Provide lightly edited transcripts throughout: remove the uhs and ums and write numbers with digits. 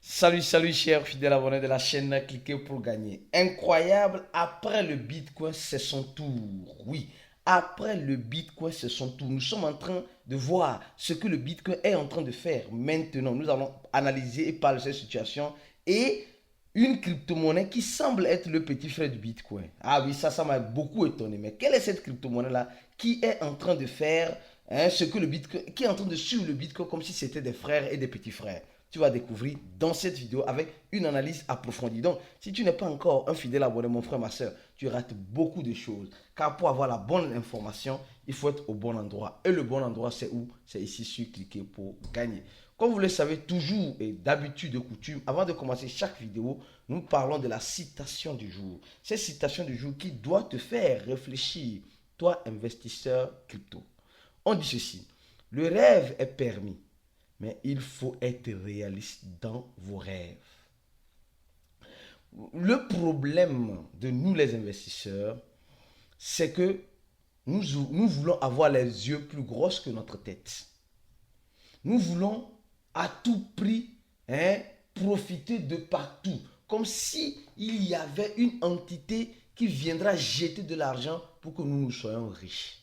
Salut chers fidèles abonnés de la chaîne, cliquez pour gagner. Incroyable, après le Bitcoin, c'est son tour. Oui, après le Bitcoin, c'est son tour. Nous sommes en train de voir ce que le Bitcoin est en train de faire. Maintenant, nous allons analyser et parler de cette situation et une crypto-monnaie qui semble être le petit frère du Bitcoin. Ah oui, ça m'a beaucoup étonné. Mais quelle est cette crypto-monnaie-là qui est en train de faire ce que le Bitcoin, qui est en train de suivre le Bitcoin comme si c'était des frères et des petits frères? Tu vas découvrir dans cette vidéo avec une analyse approfondie. Donc, si tu n'es pas encore un fidèle abonné, mon frère, ma soeur, tu rates beaucoup de choses. Car pour avoir la bonne information, il faut être au bon endroit. Et le bon endroit, c'est où? C'est ici sur cliquer pour gagner. Comme vous le savez toujours et d'habitude de coutume, avant de commencer chaque vidéo, nous parlons de la citation du jour. Cette citation du jour qui doit te faire réfléchir, toi investisseur crypto. On dit ceci, le rêve est permis, mais il faut être réaliste dans vos rêves. Le problème de nous les investisseurs, c'est que nous voulons avoir les yeux plus grosses que notre tête. Nous voulons à tout prix profiter de partout. Comme si il y avait une entité qui viendra jeter de l'argent pour que nous soyons riches.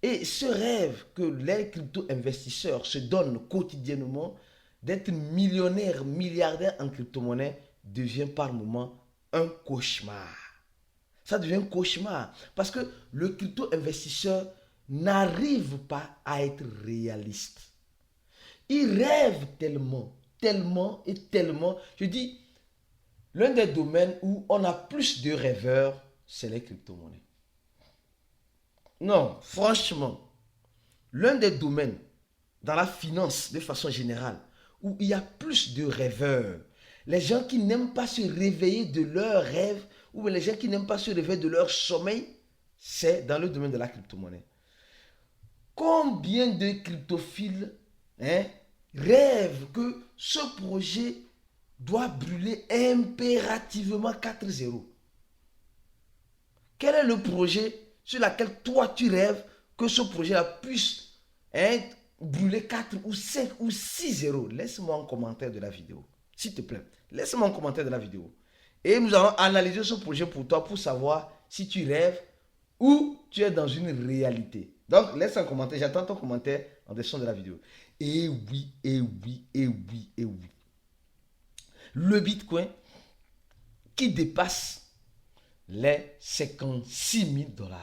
Et ce rêve que les crypto-investisseurs se donnent quotidiennement d'être millionnaire, milliardaire en crypto-monnaie devient par moments un cauchemar. Ça devient un cauchemar parce que le crypto-investisseur n'arrive pas à être réaliste. Il rêve tellement, tellement et tellement. Je dis, l'un des domaines où on a plus de rêveurs, c'est les crypto-monnaies. Non, franchement, l'un des domaines dans la finance de façon générale où il y a plus de rêveurs, les gens qui n'aiment pas se réveiller de leurs rêves ou les gens qui n'aiment pas se réveiller de leur sommeil, c'est dans le domaine de la crypto-monnaie. Combien de cryptophiles rêvent que ce projet doit brûler impérativement 4-0? Quel est le projet sur lequel toi tu rêves que ce projet-là puisse brûler 4 ou 5 ou 6-0? Laisse-moi un commentaire de la vidéo. S'il te plaît, laisse-moi un commentaire de la vidéo. Et nous allons analyser ce projet pour toi pour savoir si tu rêves ou tu es dans une réalité. Donc, laisse un commentaire. J'attends ton commentaire en dessus de la vidéo. Et oui, et oui, et oui, et oui. Le Bitcoin qui dépasse les 56 000 $.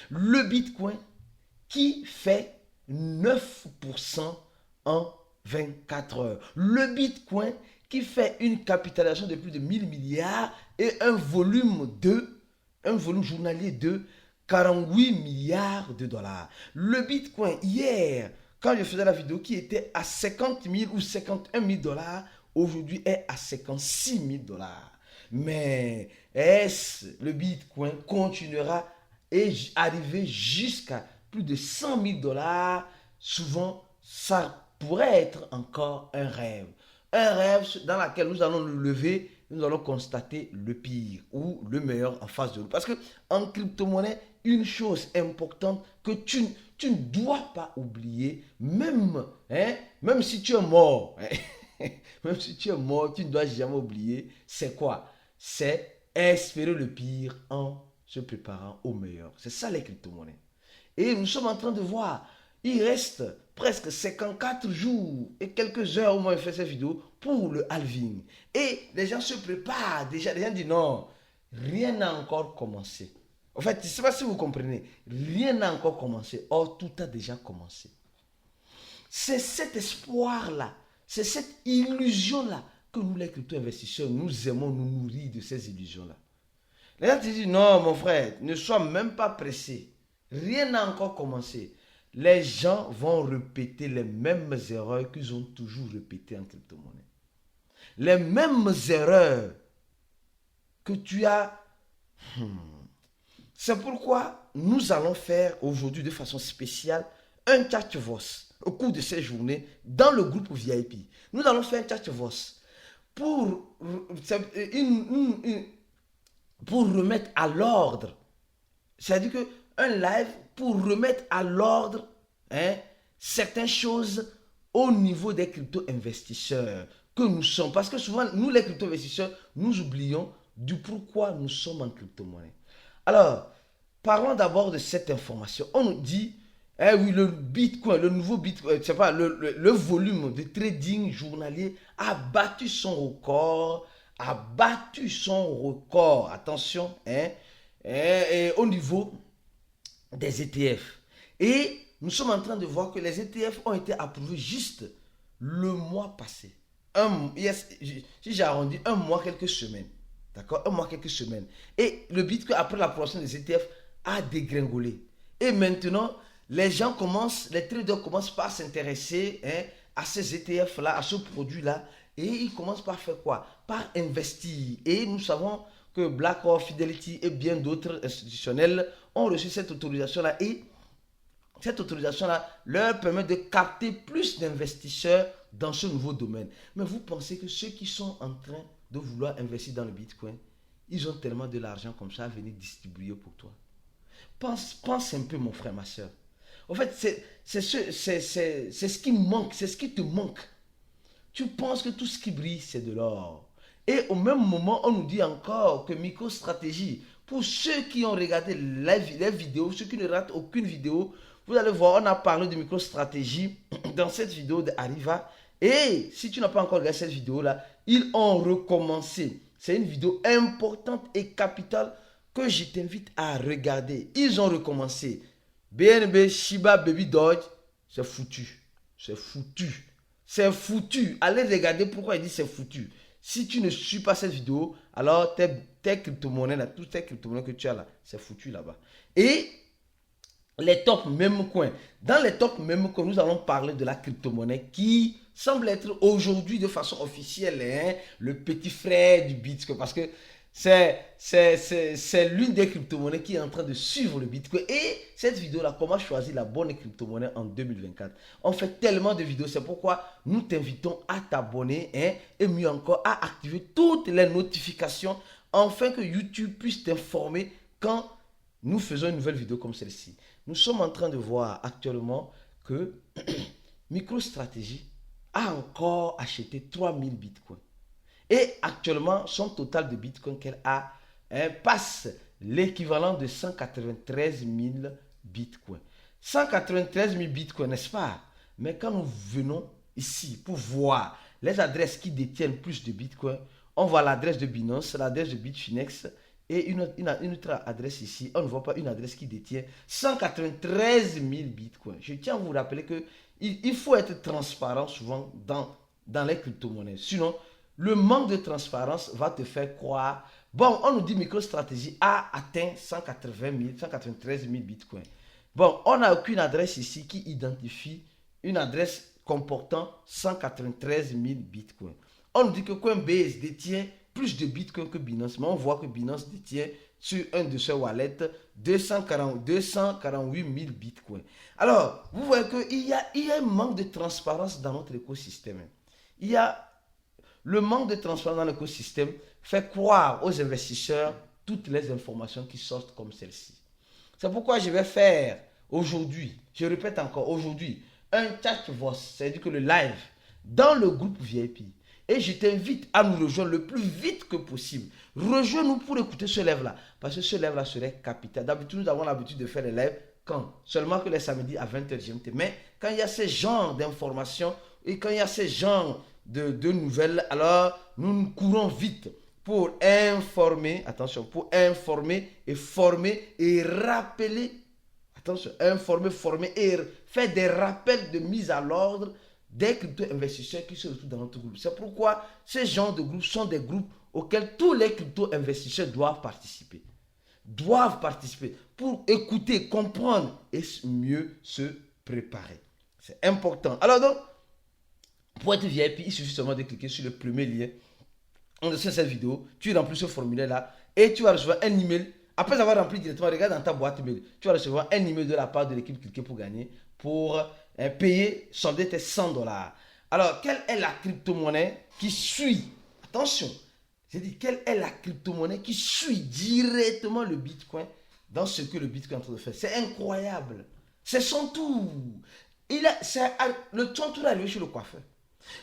Le Bitcoin qui fait 9% en 24 heures. Le Bitcoin qui fait une capitalisation de plus de 1000 milliards et un volume journalier de 48 milliards de dollars. Le Bitcoin, hier, quand je faisais la vidéo, qui était à 50 000 ou 51 000 $, aujourd'hui est à 56 000 $. Mais est-ce le Bitcoin continuera et arriver jusqu'à plus de 100 000 $? Souvent, ça pourrait être encore un rêve. Un rêve dans lequel nous allons nous lever, nous allons constater le pire ou le meilleur en face de nous. Parce que en crypto-monnaie, une chose importante que tu ne dois pas oublier, même si tu es mort, même si tu es mort, tu ne dois jamais oublier, c'est quoi? C'est espérer le pire en se préparant au meilleur. C'est ça les crypto-monnaies. Et nous sommes en train de voir, il reste presque 54 jours et quelques heures au moins je fais cette vidéo pour le halving. Et les gens se préparent déjà. Les gens disent non, rien n'a encore commencé. En fait, je ne sais pas si vous comprenez, rien n'a encore commencé. Or, tout a déjà commencé. C'est cet espoir-là, c'est cette illusion-là que nous, les crypto-investisseurs, nous aimons nous nourrir de ces illusions-là. Les gens te disent, non, mon frère, ne sois même pas pressé. Rien n'a encore commencé. Les gens vont répéter les mêmes erreurs qu'ils ont toujours répétées en crypto-monnaie. Les mêmes erreurs que tu as. C'est pourquoi nous allons faire aujourd'hui de façon spéciale un chat voice au cours de ces journées dans le groupe VIP. Nous allons faire un chat voice pour remettre à l'ordre. C'est-à-dire qu'un live pour remettre à l'ordre certaines choses au niveau des crypto-investisseurs. que nous sommes. Parce que souvent, nous les crypto-investisseurs, nous oublions du pourquoi nous sommes en crypto-monnaie. Alors, parlons d'abord de cette information. On nous dit, eh oui, le Bitcoin, le nouveau Bitcoin, je sais pas, le volume de trading journalier a battu son record, attention, hein, et au niveau des ETF. Et nous sommes en train de voir que les ETF ont été approuvés juste le mois passé. Si j'ai arrondi, un mois, quelques semaines. D'accord? Un mois, quelques semaines. Et le Bitcoin, après l'approbation des ETF, a dégringolé. Et maintenant, les traders commencent par s'intéresser, hein, à ces ETF-là, à ce produit-là. Et ils commencent par faire quoi? Par investir. Et nous savons que BlackRock, Fidelity et bien d'autres institutionnels ont reçu cette autorisation-là. Et cette autorisation-là leur permet de capter plus d'investisseurs dans ce nouveau domaine. Mais vous pensez que ceux qui sont en train de vouloir investir dans le Bitcoin, ils ont tellement de l'argent comme ça à venir distribuer pour toi? Pense un peu, mon frère, ma soeur. En fait, c'est ce qui manque, c'est ce qui te manque. Tu penses que tout ce qui brille, c'est de l'or. Et au même moment, on nous dit encore que MicroStrategy, pour ceux qui ont regardé les vidéos, ceux qui ne ratent aucune vidéo, vous allez voir, on a parlé de MicroStrategy dans cette vidéo d'Arriva. Et si tu n'as pas encore regardé cette vidéo-là, ils ont recommencé. C'est une vidéo importante et capitale que je t'invite à regarder. Ils ont recommencé. BNB, Shiba, Baby Doge, c'est foutu. C'est foutu. C'est foutu. Allez regarder pourquoi il dit c'est foutu. Si tu ne suis pas cette vidéo, alors tes crypto-monnaies, là, toutes tes crypto-monnaies que tu as là, c'est foutu là-bas. Et les top même coins. Dans les top même coins, nous allons parler de la crypto-monnaie qui semble être aujourd'hui de façon officielle, hein, le petit frère du Bitcoin. Parce que c'est l'une des crypto-monnaies qui est en train de suivre le Bitcoin. Et cette vidéo-là, comment choisir la bonne crypto-monnaie en 2024. On fait tellement de vidéos, c'est pourquoi nous t'invitons à t'abonner, hein, et mieux encore, à activer toutes les notifications afin que YouTube puisse t'informer quand nous faisons une nouvelle vidéo comme celle-ci. Nous sommes en train de voir actuellement que MicroStrategy a encore acheté 3000 bitcoins. Et actuellement, son total de bitcoin qu'elle a passe l'équivalent de 193 000 bitcoins. 193 000 bitcoins, n'est-ce pas? Mais quand nous venons ici pour voir les adresses qui détiennent plus de bitcoins, on voit l'adresse de Binance, l'adresse de Bitfinex et une autre adresse ici. On ne voit pas une adresse qui détient 193 000 bitcoins. Je tiens à vous rappeler qu'il faut être transparent souvent dans les crypto-monnaies. Sinon, le manque de transparence va te faire croire. Bon, on nous dit MicroStrategy a atteint 193 000 bitcoins. Bon, on n'a aucune adresse ici qui identifie une adresse comportant 193 000 bitcoins. On nous dit que Coinbase détient plus de bitcoins que Binance, mais on voit que Binance détient sur un de ses wallets 248 000 bitcoins. Alors, vous voyez qu'il y a un manque de transparence dans notre écosystème. Le manque de transparence dans l'écosystème fait croire aux investisseurs toutes les informations qui sortent comme celle-ci. C'est pourquoi je vais faire aujourd'hui, je répète encore aujourd'hui, un chat voice, c'est-à-dire que le live, dans le groupe VIP. Et je t'invite à nous rejoindre le plus vite que possible. Rejoins-nous pour écouter ce live-là, parce que ce live-là serait capital. D'habitude, nous avons l'habitude de faire les lives quand? Seulement que les samedis à 20h GMT. Mais quand il y a ce genre d'informations et quand il y a ce genre de nouvelles, alors nous courons vite pour informer, attention, pour informer et former et rappeler, attention, informer, former et faire des rappels de mise à l'ordre des crypto-investisseurs qui se retrouvent dans notre groupe. C'est pourquoi ces genres de groupes sont des groupes auxquels tous les crypto-investisseurs doivent participer. Doivent participer pour écouter, comprendre et mieux se préparer. C'est important. Alors donc, pour être VIP, il suffit seulement de cliquer sur le premier lien en dessous de cette vidéo. Tu remplis ce formulaire-là et tu vas recevoir un email. Après avoir rempli directement, regarde dans ta boîte email. Tu vas recevoir un email de la part de l'équipe Cliquer pour gagner pour payer, solder tes $100. Alors, quelle est la crypto-monnaie qui suit? Attention, j'ai dit, quelle est la crypto-monnaie qui suit directement le Bitcoin dans ce que le Bitcoin est en train de faire? C'est incroyable. C'est son tour. Son tour est arrivé chez le coiffeur.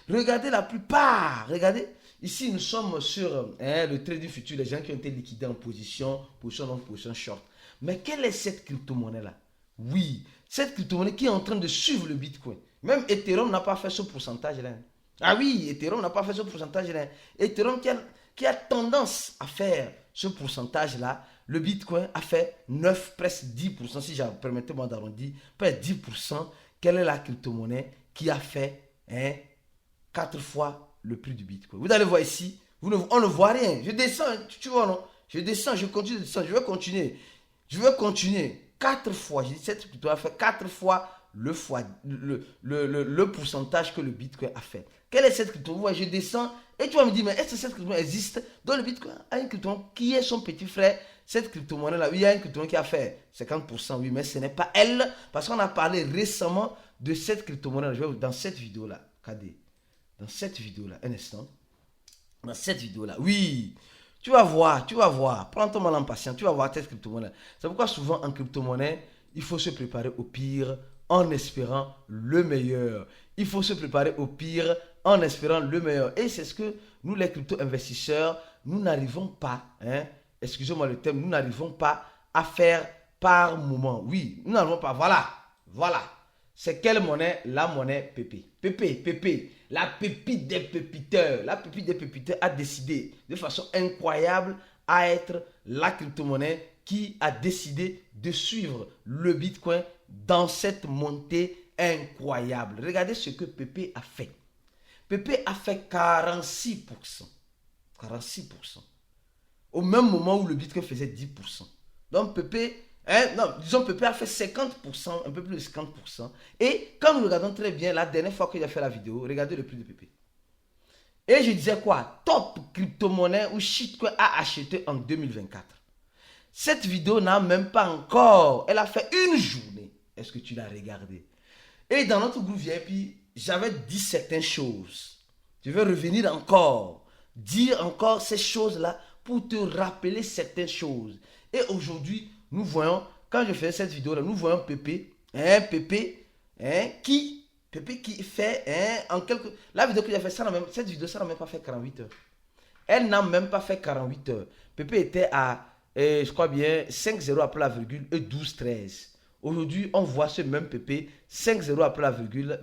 Regardez la plupart. Regardez. Ici, nous sommes sur le trading futur, les gens qui ont été liquidés en position longue, position short. Mais quelle est cette crypto-monnaie-là? Oui, cette crypto-monnaie qui est en train de suivre le Bitcoin. Même Ethereum n'a pas fait ce pourcentage-là. Ah oui, Ethereum n'a pas fait ce pourcentage-là. Ethereum qui a tendance à faire ce pourcentage-là, le Bitcoin a fait 9, presque 10%, si permettez-moi d'arrondir, presque 10%. Quelle est la crypto-monnaie qui a fait 4 fois le prix du Bitcoin? Vous allez voir ici, on ne voit rien. Je descends, tu vois non? Je descends, je continue de descendre, je vais continuer. Je vais continuer. 4 fois, je dis cette crypto a fait 4 fois le pourcentage que le Bitcoin a fait. Quelle est cette crypto? Vous voyez, je descends et tu vas me dire, mais est-ce que cette crypto existe? Donc le Bitcoin a une crypto qui est son petit frère. Cette crypto-monnaie-là, il y a une crypto qui a fait 50%, oui, mais ce n'est pas elle. Parce qu'on a parlé récemment de cette crypto-monnaie. Je vais dans cette vidéo-là, KD. Dans cette vidéo-là, un instant. Dans cette vidéo-là, oui. Tu vas voir. Prends ton mal en patience, tu vas voir cette crypto-monnaie. C'est pourquoi souvent en crypto-monnaie, il faut se préparer au pire en espérant le meilleur. Il faut se préparer au pire en espérant le meilleur. Et c'est ce que nous, les crypto-investisseurs, nous n'arrivons pas, excusez-moi le terme, nous n'arrivons pas à faire par moment. Oui, nous n'arrivons pas. Voilà. C'est quelle monnaie? La monnaie PP. PP. La pépite des pépiteurs. La pépite des pépiteurs a décidé de façon incroyable à être la crypto-monnaie qui a décidé de suivre le Bitcoin dans cette montée incroyable. Regardez ce que PP a fait. PP a fait 46%. 46%. Au même moment où le Bitcoin faisait 10%. Donc PP, PP a fait 50%, un peu plus de 50%. Et quand nous regardons très bien, la dernière fois que j'ai fait la vidéo, regardez le prix de PP. Et je disais quoi? Top crypto-monnaie ou shitcoin a acheté en 2024. Cette vidéo n'a même pas encore, elle a fait une journée. Est-ce que tu l'as regardé? Et dans notre groupe VIP, j'avais dit certaines choses. Je vais revenir encore, dire encore ces choses-là pour te rappeler certaines choses. Et aujourd'hui, nous voyons, quand je fais cette vidéo-là, nous voyons PP, qui fait en quelques... La vidéo que j'ai fait, cette vidéo, ça n'a même pas fait 48 heures. Elle n'a même pas fait 48 heures. PP était à, je crois bien, 5-0 après la virgule et 12-13. Aujourd'hui, on voit ce même PP, 5-0 après la virgule,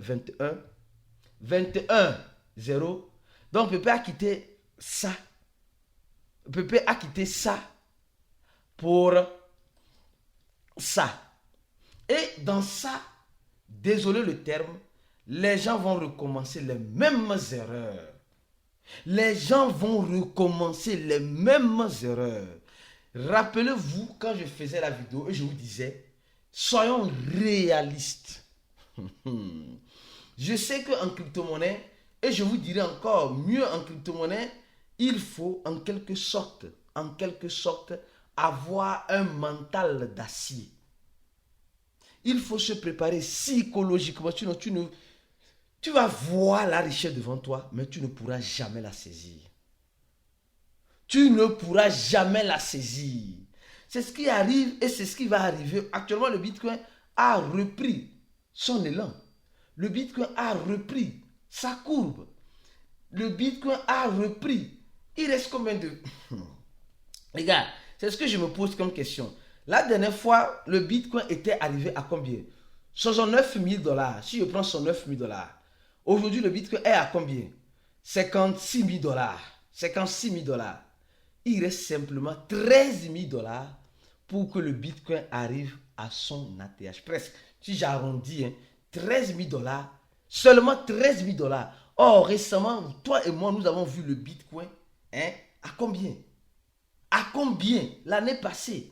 21-0. Donc, PP a quitté ça. PP a quitté ça pour ça. Et dans ça, désolé le terme, les gens vont recommencer les mêmes erreurs. Les gens vont recommencer les mêmes erreurs. Rappelez-vous quand je faisais la vidéo et je vous disais, soyons réalistes. Je sais qu'en crypto-monnaie, et je vous dirai encore mieux en crypto-monnaie, il faut en quelque sorte, avoir un mental d'acier. Il faut se préparer psychologiquement. Tu vas voir la richesse devant toi, mais tu ne pourras jamais la saisir. Tu ne pourras jamais la saisir. C'est ce qui arrive et c'est ce qui va arriver. Actuellement, le Bitcoin a repris son élan. Le Bitcoin a repris sa courbe. Le Bitcoin a repris. Il reste combien de... Regarde, c'est ce que je me pose comme question. La dernière fois, le Bitcoin était arrivé à combien? 69 000 $. Si je prends 69 000 $. Aujourd'hui, le Bitcoin est à combien? 56 000 $. 56 000 $. Il reste simplement 13 000 $ pour que le Bitcoin arrive à son ATH. Presque, si j'arrondis, 13 000 $. Seulement 13 000 $. Or, récemment, toi et moi, nous avons vu le Bitcoin à combien? À combien? L'année passée,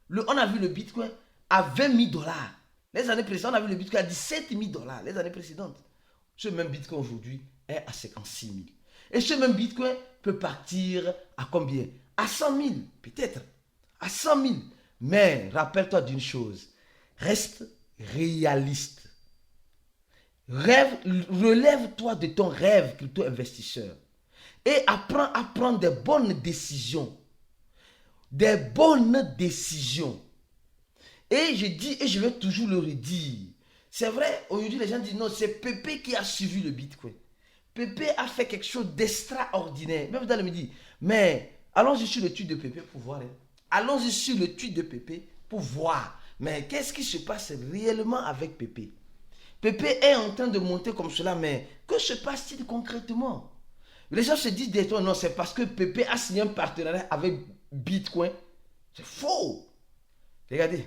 on a vu le Bitcoin à 20 000 $. Les années précédentes, on a vu le Bitcoin à 17 000 $. Les années précédentes. Ce même Bitcoin aujourd'hui est à 56 000. Et ce même Bitcoin peut partir à combien? À 100 000, peut-être. À 100 000. Mais rappelle-toi d'une chose. Reste réaliste. Relève-toi de ton rêve crypto-investisseur. Et apprends à prendre des bonnes décisions. Des bonnes décisions. Et je dis, et je vais toujours le redire. C'est vrai, aujourd'hui les gens disent non, c'est Pépé qui a suivi le Bitcoin. Pépé a fait quelque chose d'extraordinaire. Même vous allez me dire, mais allons-y sur le tweet de Pépé pour voir. Hein. Allons-y sur le tweet de Pépé pour voir. Mais qu'est-ce qui se passe réellement avec Pépé? Pépé est en train de monter comme cela, mais que se passe-t-il concrètement? Les gens se disent des fois, non, c'est parce que Pépé a signé un partenariat avec Bitcoin. C'est faux. Regardez,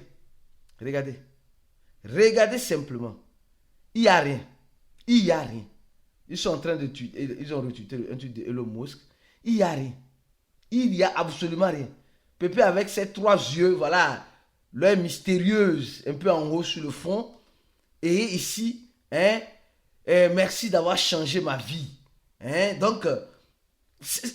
regardez, regardez simplement. Il n'y a rien. Il n'y a rien. Ils sont en train de tweeter, ils ont retweeté un tweet de Elon Musk. Il n'y a rien. Il n'y a absolument rien. Pépé avec ses trois yeux, voilà, l'œil mystérieuse, un peu en haut sur le fond. Et ici, hein, merci d'avoir changé ma vie. Hein, donc,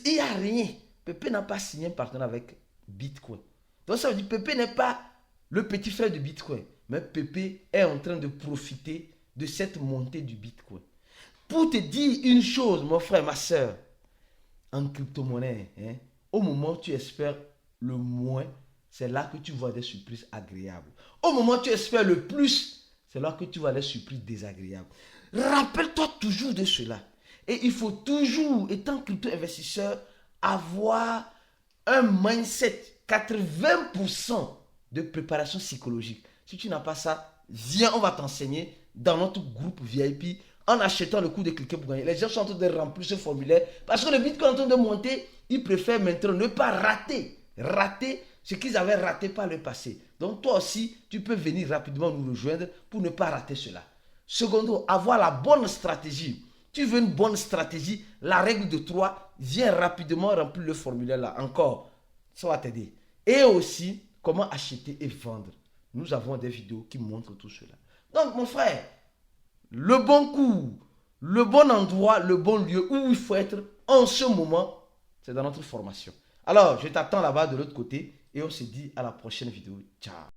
il n'y a rien. Pépé n'a pas signé un partenariat avec Bitcoin. Donc ça veut dire que Pépé n'est pas le petit frère de Bitcoin. Mais Pépé est en train de profiter de cette montée du Bitcoin. Pour te dire une chose, mon frère, ma soeur, en crypto-monnaie, hein, au moment où tu espères le moins, c'est là que tu vois des surprises agréables. Au moment où tu espères le plus, c'est là que tu vois des surprises désagréables. Rappelle-toi toujours de cela. Et il faut toujours, étant crypto-investisseur, avoir un mindset, 80% de préparation psychologique. Si tu n'as pas ça, viens, on va t'enseigner dans notre groupe VIP en achetant le coup de cliquer pour gagner. Les gens sont en train de remplir ce formulaire parce que le Bitcoin est en train de monter. Ils préfèrent maintenant ne pas rater ce qu'ils avaient raté par le passé. Donc toi aussi, tu peux venir rapidement nous rejoindre pour ne pas rater cela. Secondo, avoir la bonne stratégie. Tu veux une bonne stratégie, la règle de 3, viens rapidement remplir le formulaire là. Encore, ça va t'aider. Et aussi, comment acheter et vendre. Nous avons des vidéos qui montrent tout cela. Donc mon frère, le bon coup, le bon endroit, le bon lieu où il faut être en ce moment, c'est dans notre formation. Alors, je t'attends là-bas de l'autre côté et on se dit à la prochaine vidéo. Ciao.